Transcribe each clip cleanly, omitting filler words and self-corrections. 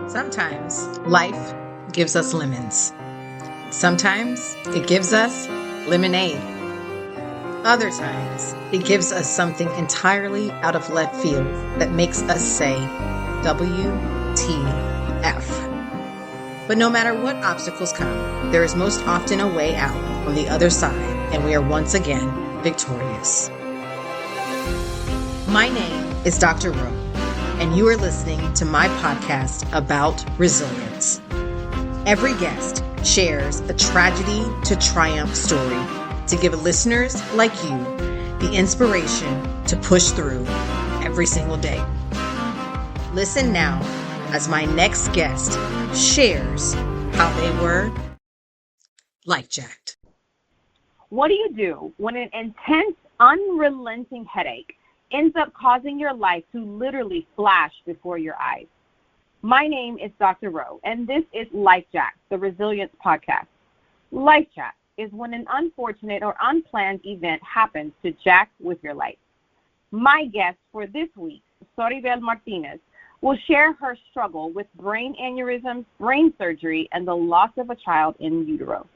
Sometimes life gives us lemons. Sometimes it gives us lemonade. Other times it gives us something entirely out of left field that makes us say, WTF. But no matter what obstacles come, there is most often a way out on the other side, and we are once again victorious. My name is Dr. Rowe, and you are listening to my podcast about resilience. Every guest shares a tragedy to triumph story to give listeners like you the inspiration to push through every single day. Listen now as my next guest shares how they were lifejacked. What do you do when an intense, unrelenting headache ends up causing your life to literally flash before your eyes? My name is Dr. Rowe, and this is Lifejacked, the Resilience Podcast. Lifejacked is when an unfortunate or unplanned event happens to jack with your life. My guest for this week, Soribel Martinez, will share her struggle with brain aneurysms, brain surgery, and the loss of a child in utero.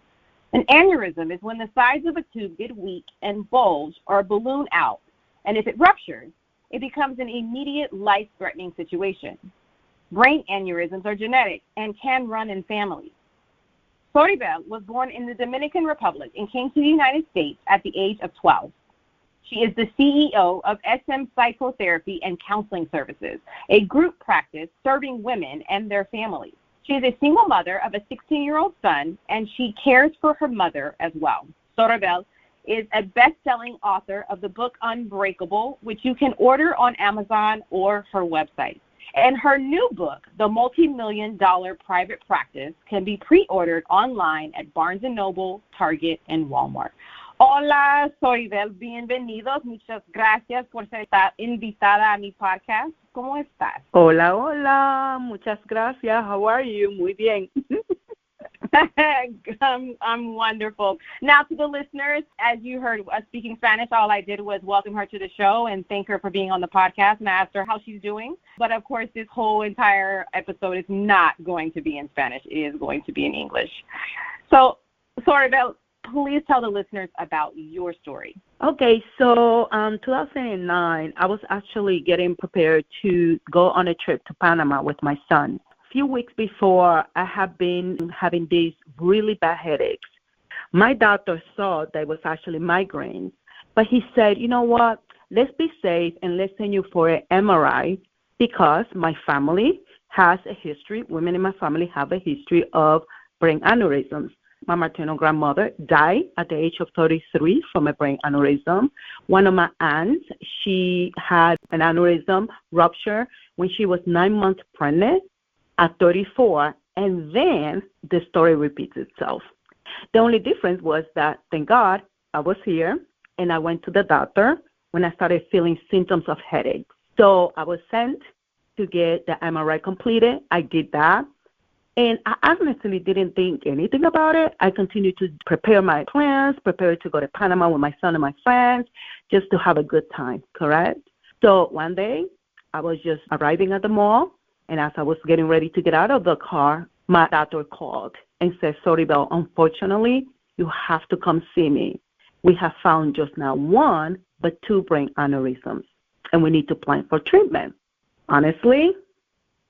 An aneurysm is when the sides of a tube get weak and bulge or balloon out, and if it ruptures, it becomes an immediate life-threatening situation. Brain aneurysms are genetic and can run in families. Soribel was born in the Dominican Republic and came to the United States at the age of 12. She is the CEO of SM Psychotherapy and Counseling Services, a group practice serving women and their families. She is a single mother of a 16-year-old son, and she cares for her mother as well. Soribel is a best-selling author of the book Unbreakable, which you can order on Amazon or her website. And her new book, The Multi-Million-Dollar Private Practice, can be pre-ordered online at Barnes & Noble, Target, and Walmart. Hola, Soribel, bienvenidos. Muchas gracias por ser invitada a mi podcast. ¿Cómo estás? Hola, hola. Muchas gracias. How are you? Muy bien. I'm wonderful. Now, to the listeners, as you heard us speaking Spanish, all I did was welcome her to the show and thank her for being on the podcast, and I asked her how she's doing. But, of course, this whole entire episode is not going to be in Spanish. It is going to be in English. So, Soribel, please tell the listeners about your story. Okay, so 2009, I was actually getting prepared to go on a trip to Panama with my son. A few weeks before, I had been having these really bad headaches. My doctor thought that it was actually migraine, but he said, you know what, let's be safe and let's send you for an MRI because my family has a history, women in my family have a history of brain aneurysms. My maternal grandmother died at the age of 33 from a brain aneurysm. One of my aunts, she had an aneurysm rupture when she was 9 months pregnant at 34, and then the story repeats itself. The only difference was that, thank God, I was here, and I went to the doctor when I started feeling symptoms of headache. So I was sent to get the MRI completed. I did that. And I honestly didn't think anything about it. I continued to prepare my plans, prepare to go to Panama with my son and my friends, just to have a good time, correct? So one day, I was just arriving at the mall, and as I was getting ready to get out of the car, my doctor called and said, Soribel, unfortunately, you have to come see me. We have found just not one, but 2 brain aneurysms, and we need to plan for treatment. Honestly,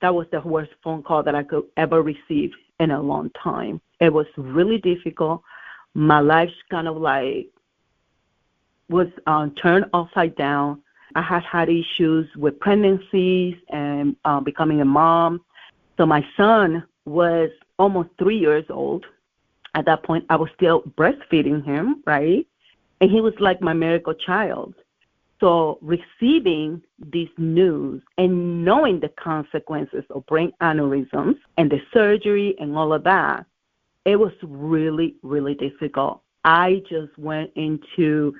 that was the worst phone call that I could ever receive in a long time. It was really difficult. My life kind of was turned upside down. I had issues with pregnancies and becoming a mom. So my son was almost 3 years old. At that point, I was still breastfeeding him, right? And he was like my miracle child. So receiving this news and knowing the consequences of brain aneurysms and the surgery and all of that, it was really, really difficult. I just went into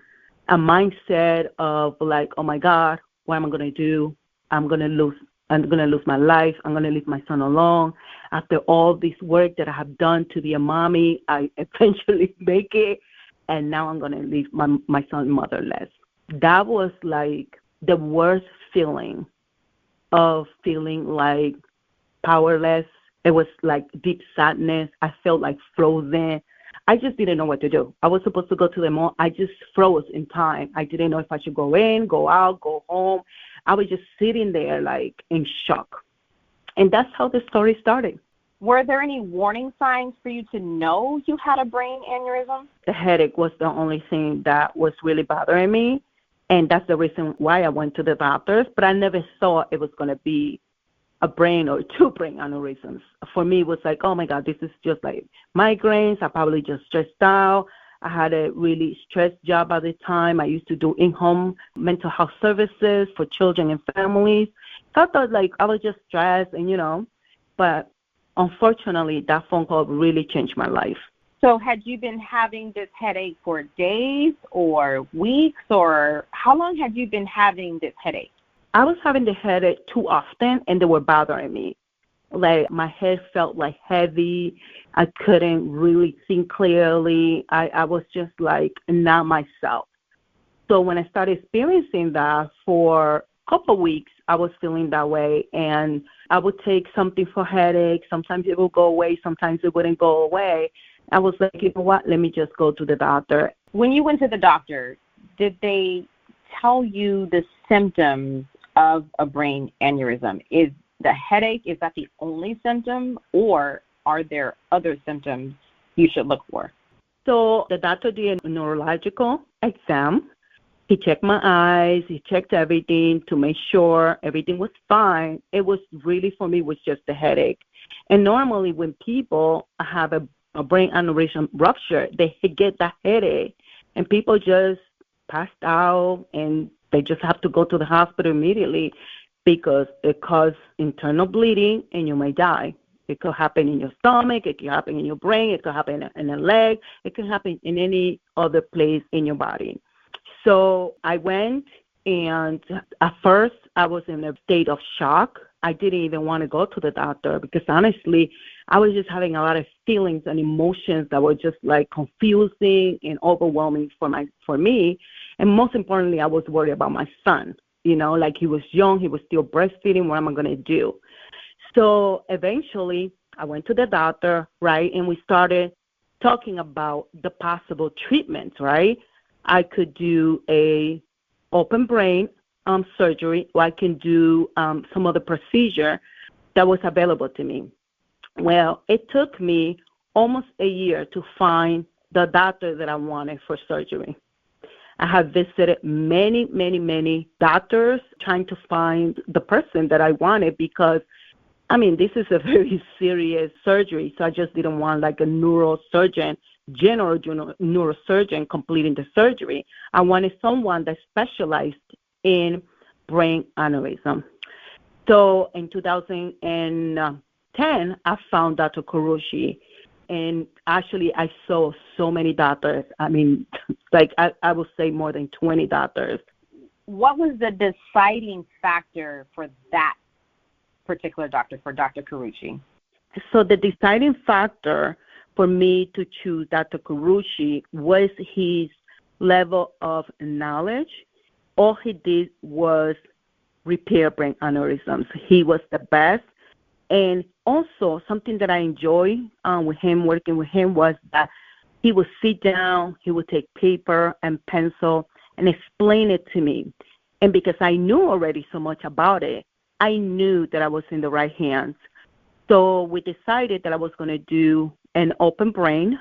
a mindset of like, oh my God, what am I going to do? I'm going to lose my life. I'm going to leave my son alone. After all this work that I have done to be a mommy, I eventually make it, and now I'm going to leave my son motherless. That was like the worst feeling of feeling like powerless. It was like deep sadness. I felt like frozen. I just didn't know what to do. I was supposed to go to the mall. I just froze in time. I didn't know if I should go in, go out, go home. I was just sitting there like in shock. And that's how the story started. Were there any warning signs for you to know you had a brain aneurysm? The headache was the only thing that was really bothering me. And that's the reason why I went to the doctors. But I never thought it was going to be a brain or two brain aneurysms. For me, it was like, oh, my God, this is just like migraines. I probably just stressed out. I had a really stressed job at the time. I used to do in-home mental health services for children and families. So I thought, like, I was just stressed and, but unfortunately, that phone call really changed my life. So had you been having this headache for days or weeks, or how long had you been having this headache? I was having the headache too often, and they were bothering me. Like, my head felt like heavy. I couldn't really think clearly. I was just like not myself. So when I started experiencing that for a couple of weeks, I was feeling that way, and I would take something for headache. Sometimes it would go away. Sometimes it wouldn't go away. I was like, you know what, let me just go to the doctor. When you went to the doctor, did they tell you the symptoms of a brain aneurysm? Is the headache, is that the only symptom, or are there other symptoms you should look for? So the doctor did a neurological exam. He checked my eyes. He checked everything to make sure everything was fine. It was really, for me, was just a headache. And normally when people have a brain aneurysm rupture, they get that headache, and people just passed out, and they just have to go to the hospital immediately because it causes internal bleeding, and you may die. It could happen in your stomach. It could happen in your brain. It could happen in a leg. It could happen in any other place in your body. So I went, and at first I was in a state of shock. I didn't even want to go to the doctor because, honestly, I was just having a lot of feelings and emotions that were just like confusing and overwhelming for me. And most importantly, I was worried about my son. Like, he was young, he was still breastfeeding. What am I going to do? So eventually I went to the doctor, right, and we started talking about the possible treatments, right? I could do a open brain surgery, or I can do some other procedure that was available to me. Well, it took me almost a year to find the doctor that I wanted for surgery. I have visited many, many, many doctors trying to find the person that I wanted because, this is a very serious surgery, so I just didn't want like a neurosurgeon, general neurosurgeon completing the surgery. I wanted someone that specialized in brain aneurysm. So in 2010, I found Dr. Kurushi, and actually I saw so many doctors. Like I would say more than 20 doctors. What was the deciding factor for that particular doctor, for Dr. Kurushi? So the deciding factor for me to choose Dr. Kurushi was his level of knowledge. All he did was repair brain aneurysms. He was the best. And also something that I enjoy working with him, was that he would sit down, he would take paper and pencil and explain it to me. And because I knew already so much about it, I knew that I was in the right hands. So we decided that I was going to do an open brain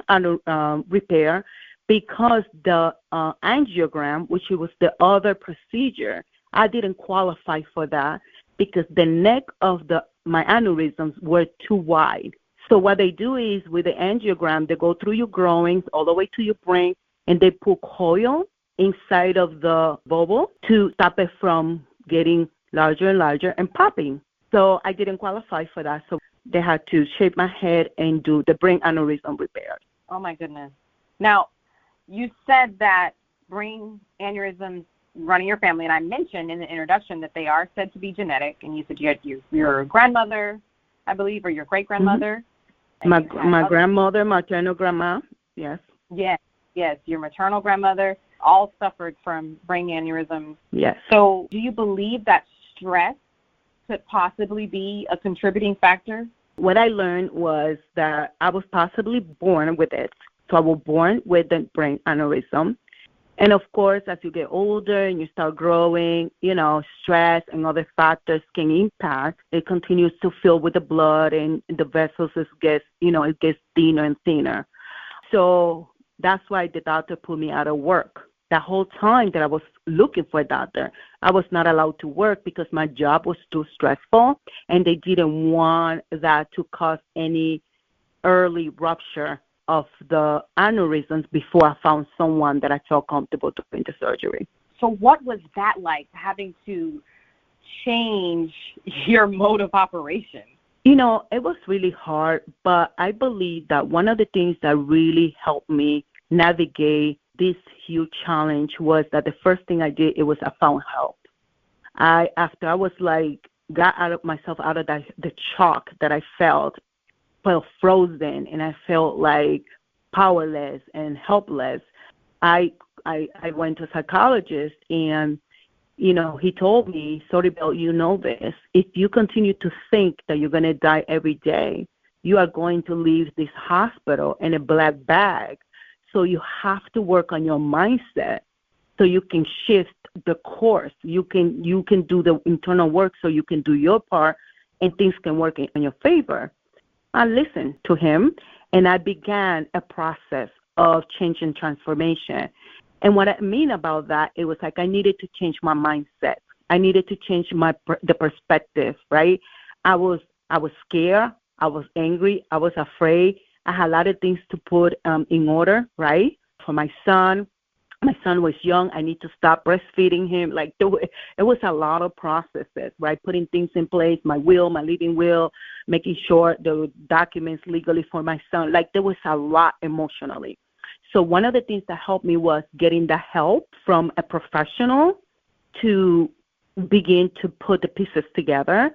repair because the angiogram, which was the other procedure, I didn't qualify for that because the neck of my aneurysms were too wide. So what they do is with the angiogram, they go through your groins all the way to your brain, and they put coil inside of the bubble to stop it from getting larger and larger and popping. So I didn't qualify for that. So they had to shape my head and do the brain aneurysm repair. Oh, my goodness. Now, you said that brain aneurysms run in your family, and I mentioned in the introduction that they are said to be genetic, and you said you had your grandmother, I believe, or your great-grandmother. Mm-hmm. My grandmother, maternal grandma, yes. Yes, your maternal grandmother all suffered from brain aneurysms. Yes. So do you believe that stress could possibly be a contributing factor? What I learned was that I was possibly born with it. So I was born with the brain aneurysm. And, of course, as you get older and you start growing, stress and other factors can impact. It continues to fill with the blood, and the vessels it gets thinner and thinner. So that's why the doctor put me out of work. The whole time that I was looking for a doctor, I was not allowed to work because my job was too stressful, and they didn't want that to cause any early rupture of the aneurysms before I found someone that I felt comfortable doing the surgery. So what was that like, having to change your mode of operation? It was really hard, but I believe that one of the things that really helped me navigate this huge challenge was that the first thing I did, I found help. After I was got myself out of the shock that I felt frozen, and I felt powerless and helpless. I went to a psychologist, and he told me, Soribel, this. If you continue to think that you're going to die every day, you are going to leave this hospital in a black bag. So you have to work on your mindset so you can shift the course. You can do the internal work so you can do your part, and things can work in your favor. I listened to him, and I began a process of change and transformation. And what I mean about that, it was I needed to change my mindset. I needed to change the perspective, right? I was scared. I was angry. I was afraid. I had a lot of things to put in order, right? For my son was young. I need to stop breastfeeding him. It was a lot of processes, right? Putting things in place, my living will, making sure the documents legally for my son. There was a lot emotionally. So one of the things that helped me was getting the help from a professional to begin to put the pieces together.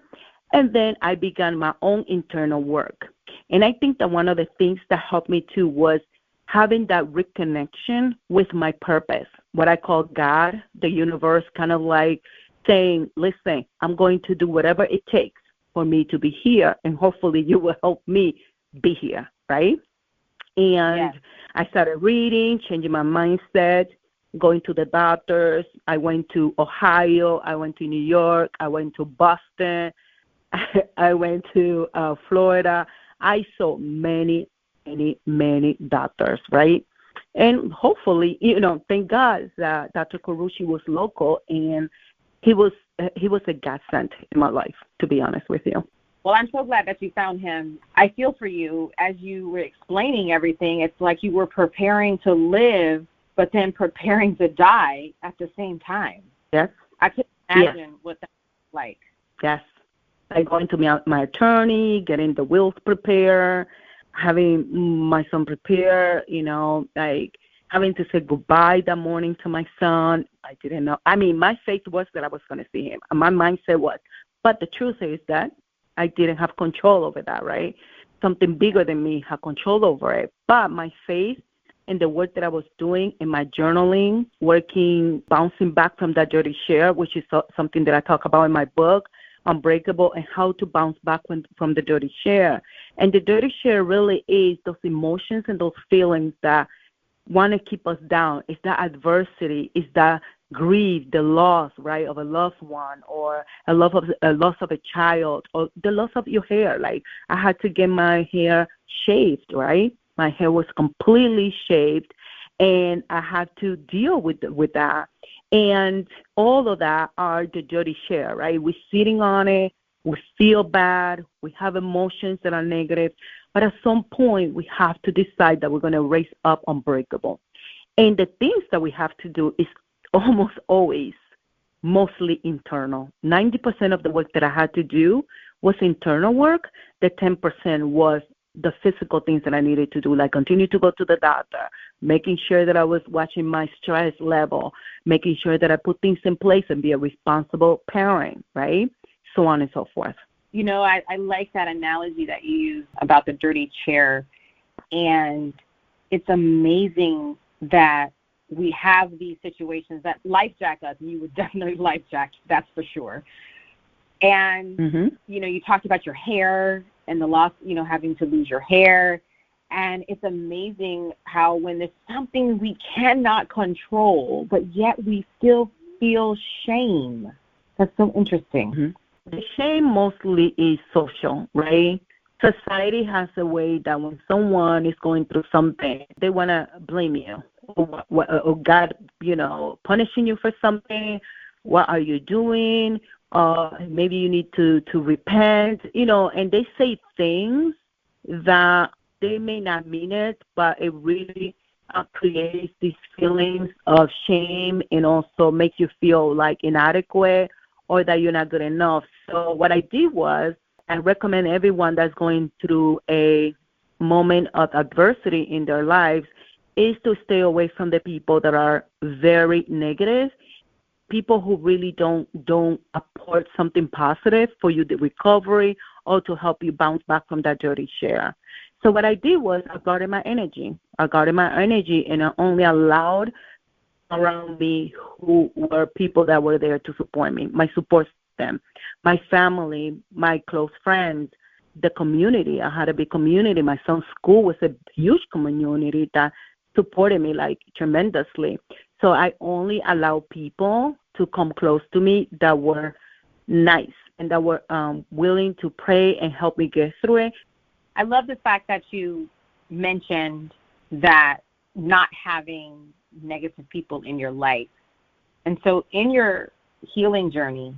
And then I began my own internal work. And I think that one of the things that helped me too was having that reconnection with my purpose, what I call God, the universe, kind of saying, listen, I'm going to do whatever it takes for me to be here, and hopefully you will help me be here, right? And yes. I started reading, changing my mindset, going to the doctors. I went to Ohio. I went to New York. I went to Boston. I went to Florida. I saw many doctors, right? And hopefully, thank God that Dr. Carucci was local, and he was a godsend in my life, to be honest with you. Well, I'm so glad that you found him. I feel for you. As you were explaining everything, it's like you were preparing to live, but then preparing to die at the same time. Yes. I can imagine what that's like. Yes. Going to my attorney, getting the wills prepared, having my son prepare, having to say goodbye that morning to my son. I didn't know. My faith was that I was going to see him. My mindset was. But the truth is that I didn't have control over that, right? Something bigger than me had control over it. But my faith and the work that I was doing in my journaling, bouncing back from that dirty share, which is something that I talk about in my book, Unbreakable, and how to bounce back from the dirty share. And the dirty share really is those emotions and those feelings that want to keep us down. It's that adversity. It's that grief, the loss, right, of a loved one, or a loss of a child, or the loss of your hair. I had to get my hair shaved, right? My hair was completely shaved, and I had to deal with that. And all of that are the dirty share, right? We're sitting on it. We feel bad. We have emotions that are negative. But at some point, we have to decide that we're going to raise up unbreakable. And the things that we have to do is almost always mostly internal. 90% of the work that I had to do was internal work. The 10% was the physical things that I needed to do, continue to go to the doctor, making sure that I was watching my stress level, making sure that I put things in place and be a responsible parent, right? So on and so forth. I like that analogy that you use about the dirty chair. And it's amazing that we have these situations that life-jack us. You would definitely life-jack, that's for sure. And, Mm-hmm. you talked about your hair and the loss, having to lose your hair. And it's amazing how when there's something we cannot control, but yet we still feel shame. That's so interesting. Mm-hmm. The shame mostly is social, right? Society has a way that when someone is going through something, they want to blame you. Or God, punishing you for something. What are you doing? Maybe you need to repent, and they say things that they may not mean it, but it really creates these feelings of shame and also make you feel like inadequate or that you're not good enough. So what I did was I recommend everyone that's going through a moment of adversity in their lives is to stay away from the people that are very negative, people who really don't apport something positive for you, the recovery, or to help you bounce back from that dirty share. So what I did was I guarded my energy. And I only allowed around me who were people that were there to support me, my support system, my family, my close friends, the community. I had a big community. My son's school was a huge community that supported me like tremendously. So I only allowed people to come close to me that were nice and that were willing to pray and help me get through it. I love the fact that you mentioned that not having negative people in your life. And so in your healing journey,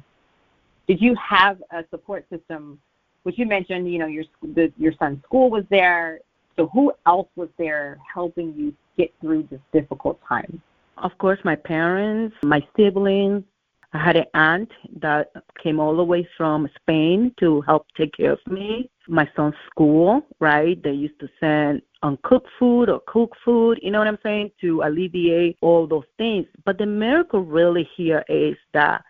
did you have a support system, which you mentioned, your son's school was there. So who else was there helping you get through this difficult time? Of course, my parents, my siblings. I had an aunt that came all the way from Spain to help take care of me. My son's school, right? They used to send uncooked food or cooked food, you know what I'm saying, to alleviate all those things. But the miracle really here is that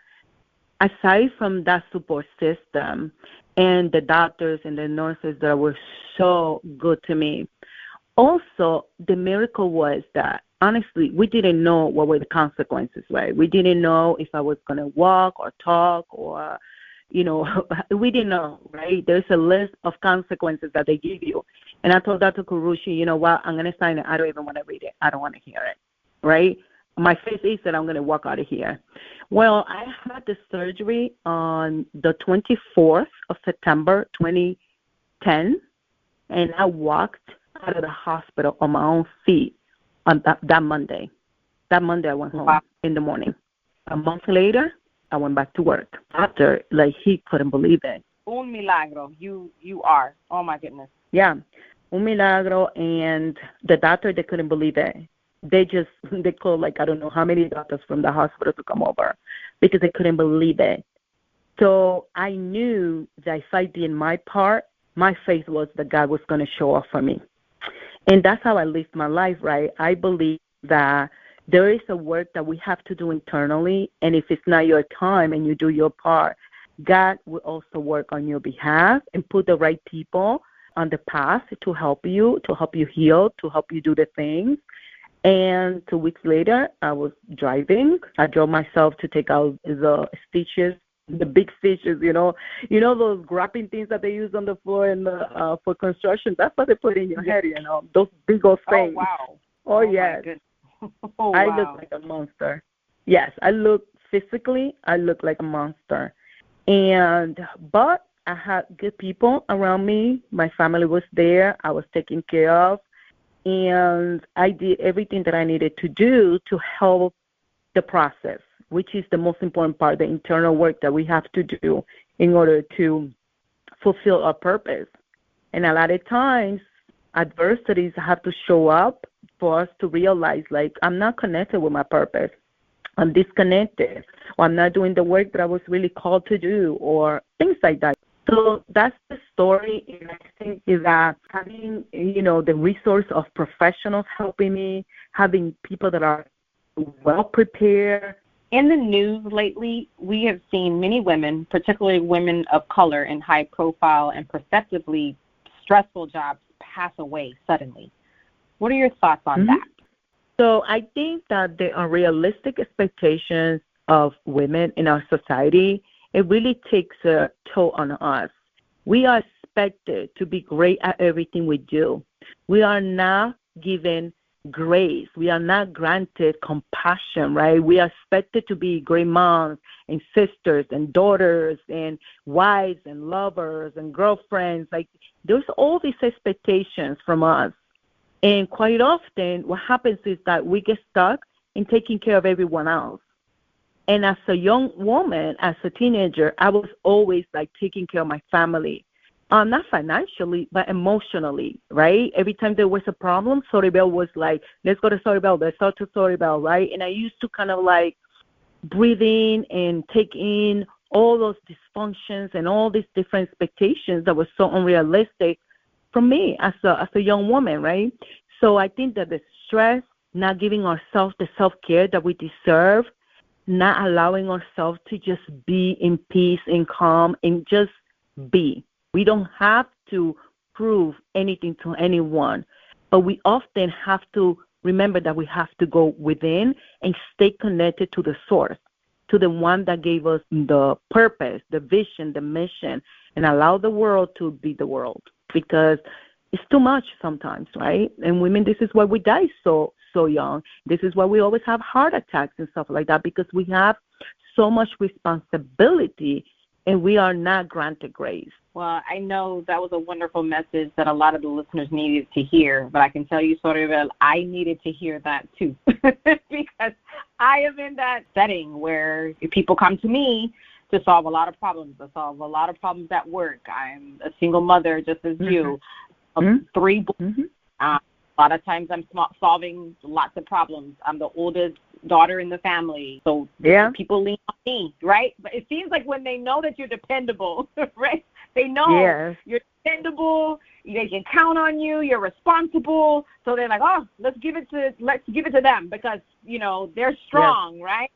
aside from that support system and the doctors and the nurses that were so good to me, also the miracle was that honestly, we didn't know what were the consequences, right? We didn't know if I was going to walk or talk or, we didn't know, right? There's a list of consequences that they give you. And I told Dr. Kurushi, you know what, I'm going to sign it. I don't even want to read it. I don't want to hear it, right? My face is that I'm going to walk out of here. Well, I had the surgery on the 24th of September, 2010, and I walked out of the hospital on my own feet on that Monday. That Monday I went home in the morning. A month later, I went back to work. After, he couldn't believe it. Un milagro. You are. Oh, my goodness. Yeah. Un milagro. And the doctor, they couldn't believe it. They called, I don't know how many doctors from the hospital to come over because they couldn't believe it. So I knew that if I did my part, my faith was that God was going to show up for me. And that's how I lived my life, right? I believe that there is a work that we have to do internally, and if it's not your time and you do your part, God will also work on your behalf and put the right people on the path to help you heal, to help you do the things. And 2 weeks later, I was driving. I drove myself to take out the stitches, the big stitches, those grabbing things that they use on the floor and for construction. That's what they put in your head, those big old things. Oh, wow. Oh yes. Oh, I wow. look like a monster. Yes, I look like a monster. But I had good people around me. My family was there. I was taken care of. And I did everything that I needed to do to help the process, which is the most important part, the internal work that we have to do in order to fulfill our purpose. And a lot of times, adversities have to show up for us to realize, I'm not connected with my purpose. I'm disconnected, or I'm not doing the work that I was really called to do, or things like that. So that's the story, and I think is that having, the resource of professionals helping me, having people that are well prepared. In the news lately, we have seen many women, particularly women of color in high-profile and perceptively stressful jobs, pass away suddenly. What are your thoughts on that? So I think that the unrealistic expectations of women in our society it really takes a toll on us. We are expected to be great at everything we do. We are not given grace. We are not granted compassion, right? We are expected to be great moms and sisters and daughters and wives and lovers and girlfriends. Like, there's all these expectations from us. And quite often what happens is that we get stuck in taking care of everyone else. And as a young woman, as a teenager, I was always like taking care of my family. Not financially, but emotionally, right? Every time there was a problem, Soribel was like, let's go to Soribel, let's talk to Soribel, right? And I used to kind of like breathe in and take in all those dysfunctions and all these different expectations that were so unrealistic from me as a young woman, right? So I think that the stress, not giving ourselves the self-care that we deserve, not allowing ourselves to just be in peace and calm and just be. We don't have to prove anything to anyone, but we often have to remember that we have to go within and stay connected to the source, to the one that gave us the purpose, the vision, the mission, and allow the world to be the world, because it's too much sometimes, right? And women, this is why we die so young. This is why we always have heart attacks and stuff like that, because we have so much responsibility and we are not granted grace. Well, I know that was a wonderful message that a lot of the listeners needed to hear, but I can tell you, Soribel, I needed to hear that too, because I am in that setting where people come to me to solve a lot of problems. I solve a lot of problems at work. I'm a single mother, just as you, of 3 boys. A lot of times I'm solving lots of problems. I'm the oldest daughter in the family, so people lean on me, right? But it seems like when they know that you're dependable, right? They know you're dependable. They can count on you. You're responsible. So they're like, oh, let's give it to them because they're strong, right?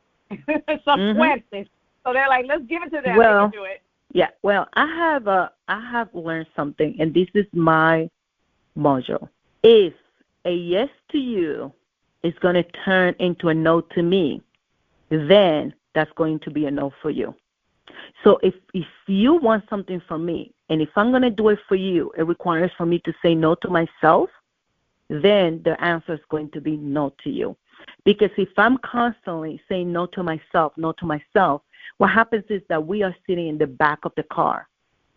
Some fuertes. So they're like, let's give it to them. Well, they can do it. Yeah. Well, I have learned something, and this is my motto. If a yes to you is going to turn into a no to me, then that's going to be a no for you. So if you want something from me, and if I'm going to do it for you, it requires for me to say no to myself, then the answer is going to be no to you. Because if I'm constantly saying no to myself, what happens is that we are sitting in the back of the car.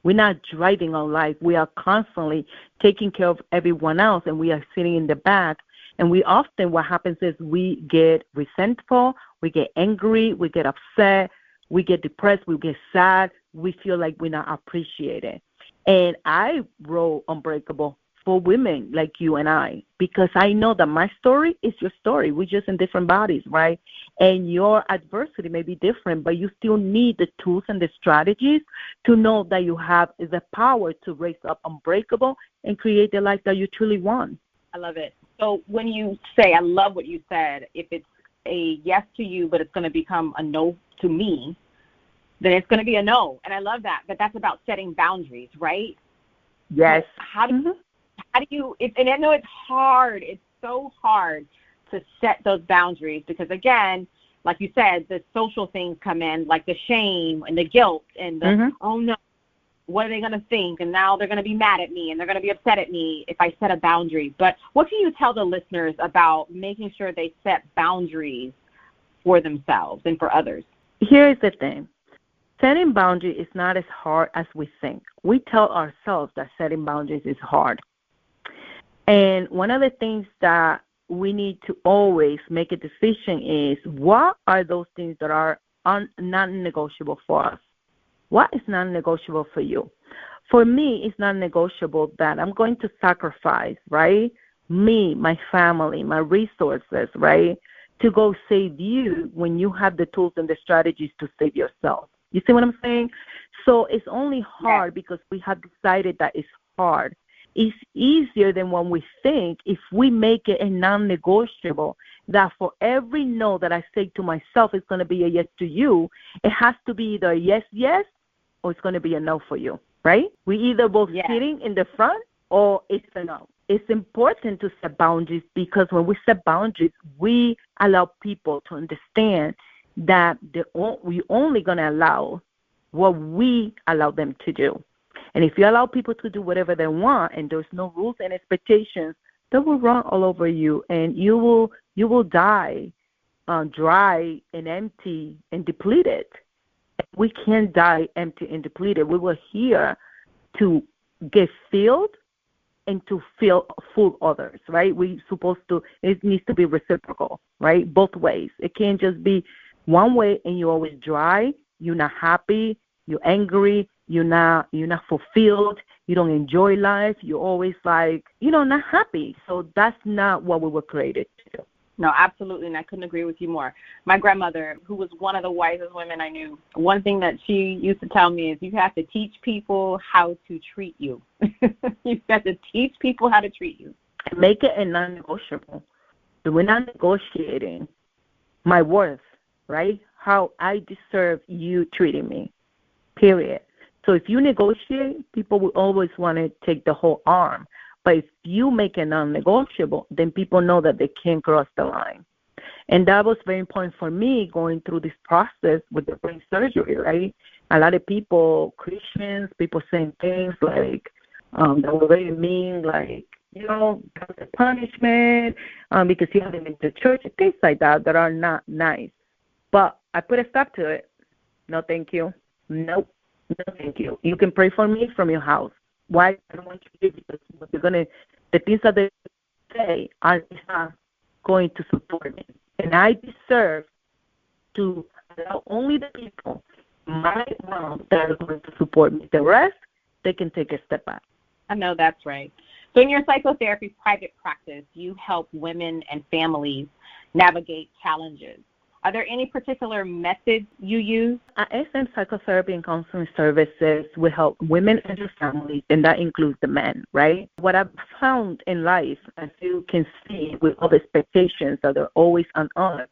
We're not driving our life. We are constantly taking care of everyone else, and we are sitting in the back. And what happens is we get resentful, we get angry, we get upset, we get depressed, we get sad, we feel like we're not appreciated. And I wrote Unbreakable for women like you and I, because I know that my story is your story. We're just in different bodies, right? And your adversity may be different, but you still need the tools and the strategies to know that you have the power to raise up unbreakable and create the life that you truly want. I love it. So when you say, I love what you said, if it's a yes to you, but it's going to become a no to me, then it's going to be a no. And I love that. But that's about setting boundaries, right? Yes. So how do you, and I know it's hard. It's so hard to set those boundaries because, again, like you said, the social things come in, like the shame and the guilt and the, oh, no, what are they going to think? And now they're going to be mad at me and they're going to be upset at me if I set a boundary. But what can you tell the listeners about making sure they set boundaries for themselves and for others? Here's the thing. Setting boundaries is not as hard as we think. We tell ourselves that setting boundaries is hard. And one of the things that we need to always make a decision is, what are those things that are non-negotiable for us? What is non-negotiable for you? For me, it's non-negotiable that I'm going to sacrifice, right, me, my family, my resources, right, to go save you when you have the tools and the strategies to save yourself. You see what I'm saying? So it's only hard because we have decided that it's hard. It's easier than when we think if we make it a non-negotiable, that for every no that I say to myself, it's going to be a yes to you. It has to be either a yes, or it's going to be a no for you, right? We either both sitting in the front or it's a no. It's important to set boundaries because when we set boundaries, we allow people to understand that we only going to allow what we allow them to do. And if you allow people to do whatever they want and there's no rules and expectations, they will run all over you, and you will die dry and empty and depleted. We can't die empty and depleted. We were here to get filled and to fill full others, right? It needs to be reciprocal, right? Both ways. It can't just be one way and you're always dry, you're not happy, you're angry, you're not fulfilled, you don't enjoy life, you're always not happy. So that's not what we were created to do. No, absolutely, and I couldn't agree with you more. My grandmother, who was one of the wisest women I knew, one thing that she used to tell me is you have to teach people how to treat you. You have to teach people how to treat you. Make it a non-negotiable. We're not negotiating my worth, right? How I deserve you treating me, period. So if you negotiate, people will always want to take the whole arm. But if you make it non-negotiable, then people know that they can't cross the line. And that was very important for me going through this process with the brain surgery, right? A lot of people, Christians, people saying things like that were very mean, like, that's a punishment because you haven't been to church and things like that are not nice. But I put a stop to it. No, thank you. Nope. No, thank you. You can pray for me from your house. Why? I don't want you to, because the things that they say are not going to support me. And I deserve to allow only the people my mom that are going to support me. The rest, they can take a step back. I know that's right. So in your psychotherapy private practice, you help women and families navigate challenges. Are there any particular methods you use? At SM Psychotherapy and Counseling Services, we help women and their families, and that includes the men, right? What I've found in life, as you can see with all the expectations that are always on us,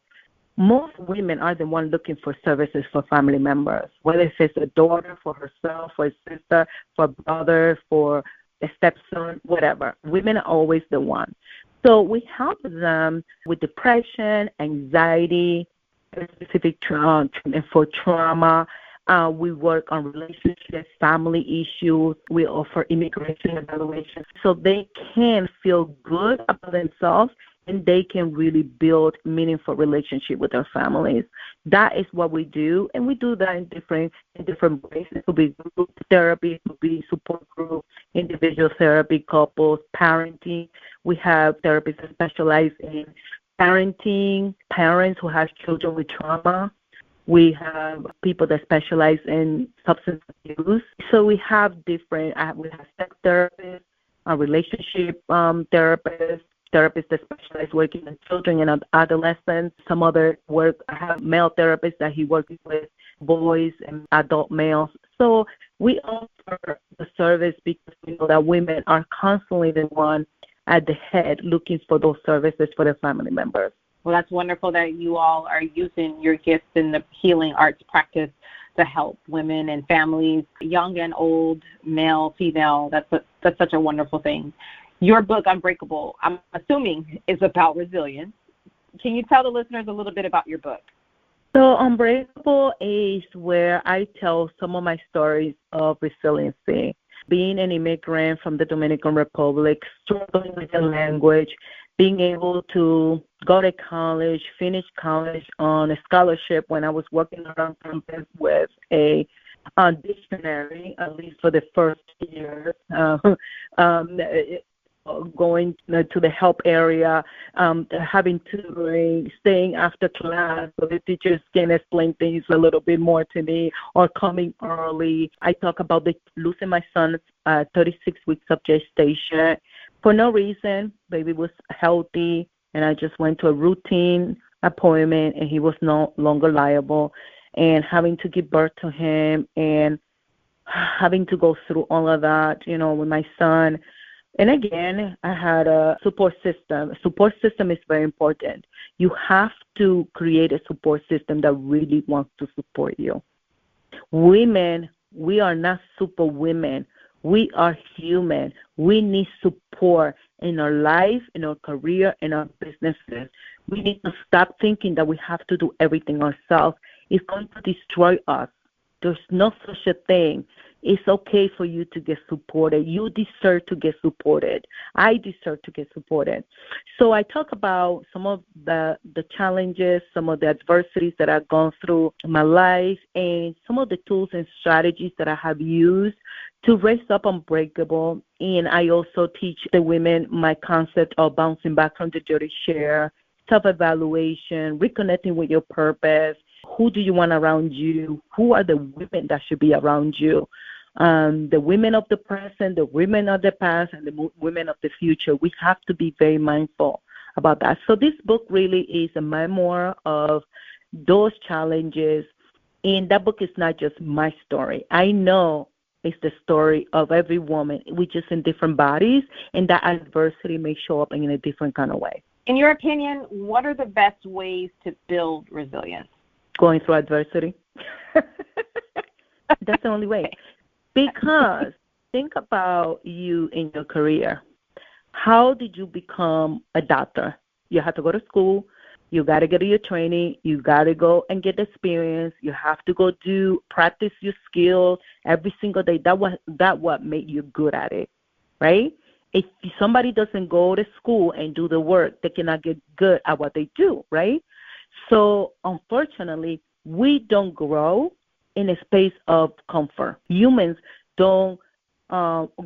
most women are the ones looking for services for family members, whether it's a daughter, for herself, for a sister, for a brother, for a stepson, whatever. Women are always the one. So we help them with depression, anxiety, specific treatment for trauma. We work on relationships, family issues. We offer immigration evaluations so they can feel good about themselves and they can really build meaningful relationship with their families. That is what we do, and we do that in different ways. It could be group therapy, it could be support group, individual therapy, couples, parenting. We have therapists that specialize in parenting, parents who have children with trauma. We have people that specialize in substance abuse. So we have we have sex therapists, relationship therapists that specialize working with children and adolescents. Some other work, I have male therapists that he works with boys and adult males. So we offer the service because we know that women are constantly the one at the head looking for those services for their family members. Well, that's wonderful that you all are using your gifts in the healing arts practice to help women and families, young and old, male, female. That's such a wonderful thing. Your book, Unbreakable, I'm assuming is about resilience. Can you tell the listeners a little bit about your book? So Unbreakable is where I tell some of my stories of resiliency. Being an immigrant from the Dominican Republic, struggling with the language, being able to go to college, finish college on a scholarship when I was working around campus with a dictionary, at least for the first year, going to the help area, having tutoring, staying after class so the teachers can explain things a little bit more to me, or coming early. I talk about losing my son at 36 weeks of gestation. For no reason, baby was healthy, and I just went to a routine appointment, and he was no longer liable, and having to give birth to him and having to go through all of that, with my son. And again, I had a support system. A support system is very important. You have to create a support system that really wants to support you. Women, we are not super women. We are human. We need support in our life, in our career, in our businesses. We need to stop thinking that we have to do everything ourselves. It's going to destroy us. There's no such a thing. It's okay for you to get supported. You deserve to get supported. I deserve to get supported. So I talk about some of the challenges, some of the adversities that I've gone through in my life, and some of the tools and strategies that I have used to raise up unbreakable. And I also teach the women my concept of bouncing back from the dirty share, self-evaluation, reconnecting with your purpose. Who do you want around you? Who are the women that should be around you? The women of the present, the women of the past, and the women of the future. We have to be very mindful about that. So this book really is a memoir of those challenges. And that book is not just my story. I know it's the story of every woman. We're just in different bodies, and that adversity may show up in a different kind of way. In your opinion, what are the best ways to build resilience? Going through adversity. That's the only way. Because think about you in your career. How did you become a doctor? You had to go to school. You got to get your training. You got to go and get experience. You have to go practice your skills every single day. That what made you good at it, right? If somebody doesn't go to school and do the work, they cannot get good at what they do, right? So unfortunately, we don't grow in a space of comfort. Humans don't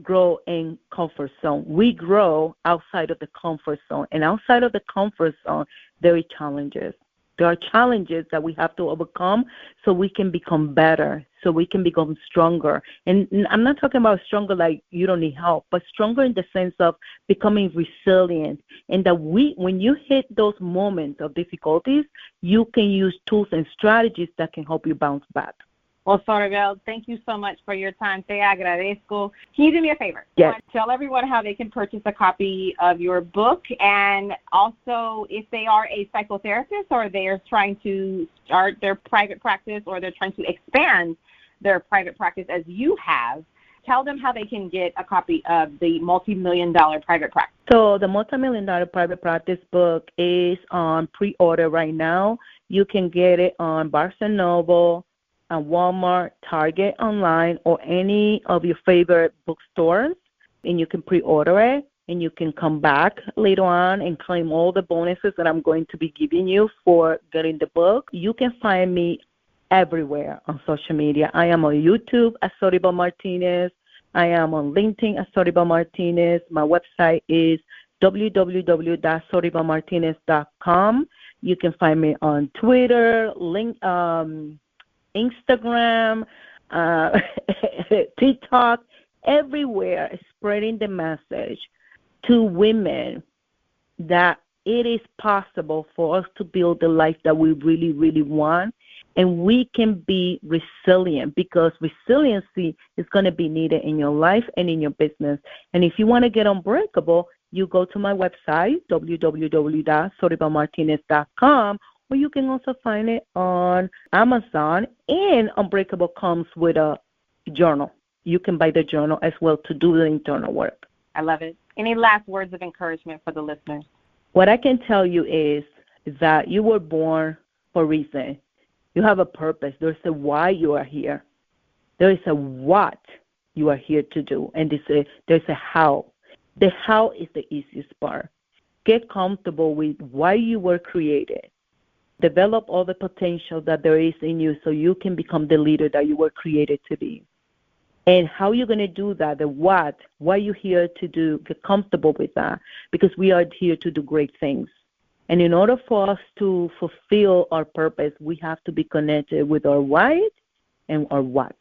grow in comfort zone. We grow outside of the comfort zone. And outside of the comfort zone, there are challenges. There are challenges that we have to overcome so we can become better, so we can become stronger. And I'm not talking about stronger like you don't need help, but stronger in the sense of becoming resilient. And that when you hit those moments of difficulties, you can use tools and strategies that can help you bounce back. Well, Soribel, thank you so much for your time. Te agradezco. Can you do me a favor? Yes. Tell everyone how they can purchase a copy of your book, and also if they are a psychotherapist or they are trying to start their private practice or they're trying to expand their private practice as you have, tell them how they can get a copy of the multi-million-dollar private practice. So the multi-million-dollar private practice book is on pre-order right now. You can get it on Barnes & Noble, on Walmart, Target online, or any of your favorite bookstores, and you can pre-order it, and you can come back later on and claim all the bonuses that I'm going to be giving you for getting the book. You can find me everywhere on social media. I am on YouTube as Soribel Martinez. I am on LinkedIn as Soribel Martinez. My website is www.soribelmartinez.com. You can find me on Twitter, Instagram, TikTok, everywhere, spreading the message to women that it is possible for us to build the life that we really, really want, and we can be resilient, because resiliency is going to be needed in your life and in your business. And if you want to get unbreakable, you go to my website, www.soribelmartinez.com, or you can also find it on Amazon. And Unbreakable comes with a journal. You can buy the journal as well to do the internal work. I love it. Any last words of encouragement for the listeners? What I can tell you is that you were born for a reason. You have a purpose. There's a why you are here. There is a what you are here to do, and there's a how. The how is the easiest part. Get comfortable with why you were created. Develop all the potential that there is in you so you can become the leader that you were created to be. And how you're going to do that, the what you're here to do, get comfortable with that, because we are here to do great things. And in order for us to fulfill our purpose, we have to be connected with our why and our what.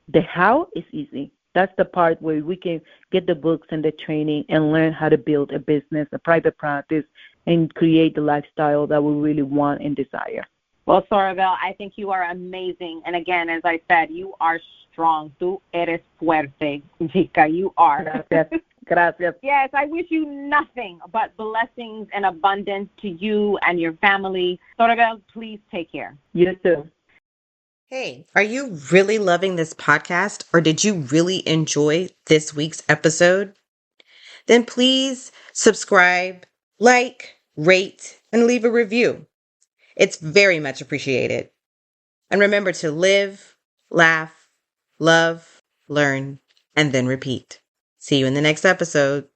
The how is easy. That's the part where we can get the books and the training and learn how to build a business, a private practice, and create the lifestyle that we really want and desire. Well, Soribel, I think you are amazing. And again, as I said, you are strong. Tú eres fuerte, chica. You are. Gracias. Gracias. Yes, I wish you nothing but blessings and abundance to you and your family. Soribel, please take care. You too. Hey, are you really loving this podcast, or did you really enjoy this week's episode? Then please subscribe, like, rate, and leave a review. It's very much appreciated. And remember to live, laugh, love, learn, and then repeat. See you in the next episode.